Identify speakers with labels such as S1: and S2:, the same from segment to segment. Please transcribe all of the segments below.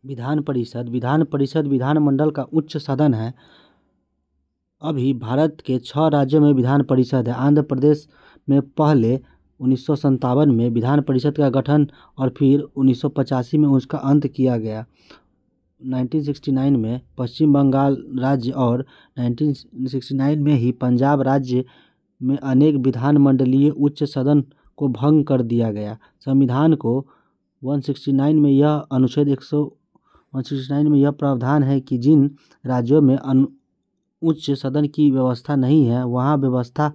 S1: विधान परिषद विधानमंडल का उच्च सदन है। अभी भारत के 6 राज्यों में विधान परिषद है। आंध्र प्रदेश में पहले 1957 में विधान परिषद का गठन और फिर 1985 में उसका अंत किया गया। 1969 में पश्चिम बंगाल राज्य और 1969 में ही पंजाब राज्य में अनेक विधानमंडलीय उच्च सदन को भंग कर दिया गया। संविधान को 169 में यह अनुच्छेद 169 में यह प्रावधान है कि जिन राज्यों में उच्च सदन की व्यवस्था नहीं है वहाँ व्यवस्था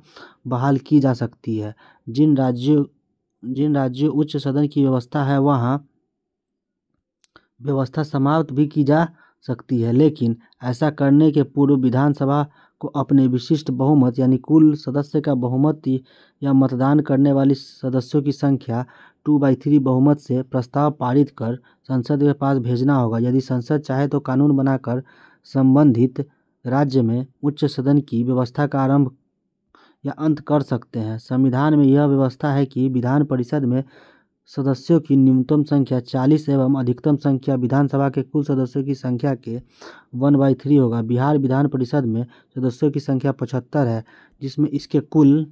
S1: बहाल की जा सकती है। जिन राज्यों उच्च सदन की व्यवस्था है वहाँ व्यवस्था समाप्त भी की जा सकती है, लेकिन ऐसा करने के पूर्व विधानसभा को अपने विशिष्ट बहुमत यानी कुल सदस्य का बहुमत या मतदान करने वाली सदस्यों की संख्या 2/3 बहुमत से प्रस्ताव पारित कर संसद के पास भेजना होगा। यदि संसद चाहे तो कानून बनाकर संबंधित राज्य में उच्च सदन की व्यवस्था का आरंभ या अंत कर सकते हैं। संविधान में यह व्यवस्था है कि विधान परिषद में सदस्यों की न्यूनतम संख्या 40 एवं अधिकतम संख्या विधानसभा के कुल सदस्यों की संख्या के 1/3 होगा। बिहार विधान परिषद में सदस्यों की संख्या 75 है, जिसमें इसके कुल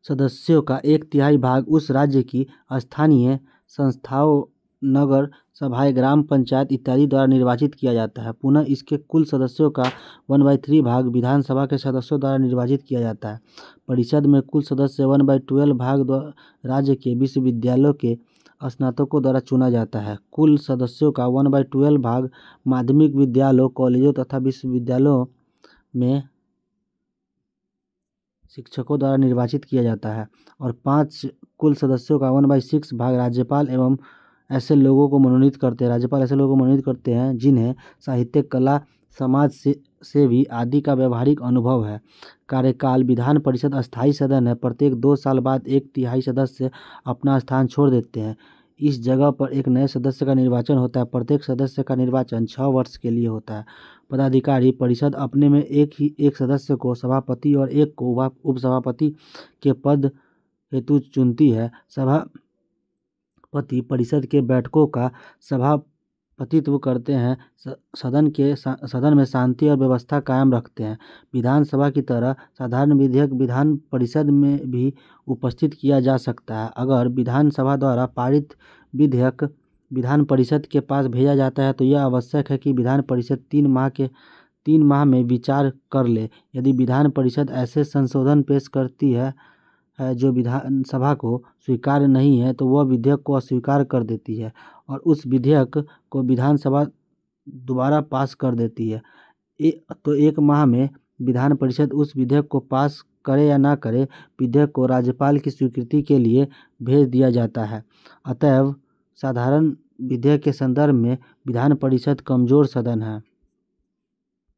S1: सदस्यों का 1/3 भाग उस राज्य की स्थानीय संस्थाओं, नगर सभाएं, ग्राम पंचायत इत्यादि द्वारा निर्वाचित किया जाता है। पुनः इसके कुल सदस्यों का 1/3 भाग विधानसभा के सदस्यों द्वारा निर्वाचित किया जाता है। परिषद में कुल सदस्य 1/12 भाग राज्य के विश्वविद्यालयों के स्नातकों द्वारा चुना जाता है। कुल सदस्यों का 1/12 भाग माध्यमिक विद्यालयों, कॉलेजों तथा विश्वविद्यालयों में शिक्षकों द्वारा निर्वाचित किया जाता है। और 5 कुल सदस्यों का 1/6 भाग राज्यपाल ऐसे लोगों को मनोनीत करते हैं जिन्हें साहित्य, कला, समाज सेवी आदि का व्यवहारिक अनुभव है। कार्यकाल विधान परिषद अस्थायी सदन है। प्रत्येक 2 साल बाद 1/3 सदस्य अपना स्थान छोड़ देते हैं। इस जगह पर एक नए सदस्य का निर्वाचन होता है। प्रत्येक सदस्य का निर्वाचन 6 वर्ष के लिए होता है। पदाधिकारी परिषद अपने में एक सदस्य को सभापति और एक को उपसभापति के पद हेतु चुनती है। सभापति परिषद के बैठकों का सभापतित्व करते हैं, सदन में शांति और व्यवस्था कायम रखते हैं। विधानसभा की तरह साधारण विधेयक विधान परिषद में भी उपस्थित किया जा सकता है। अगर विधानसभा द्वारा पारित विधेयक विधान परिषद के पास भेजा जाता है तो यह आवश्यक है कि विधान परिषद 3 माह में विचार कर ले। यदि विधान परिषद ऐसे संशोधन पेश करती है जो विधानसभा को स्वीकार्य नहीं है तो वह विधेयक को अस्वीकार कर देती है और उस विधेयक को विधानसभा दोबारा पास कर देती है। तो 1 माह में विधान परिषद उस विधेयक को पास करे या ना करे, विधेयक को राज्यपाल की स्वीकृति के लिए भेज दिया जाता है। अतएव साधारण विधेयक के संदर्भ में विधान परिषद कमजोर सदन है।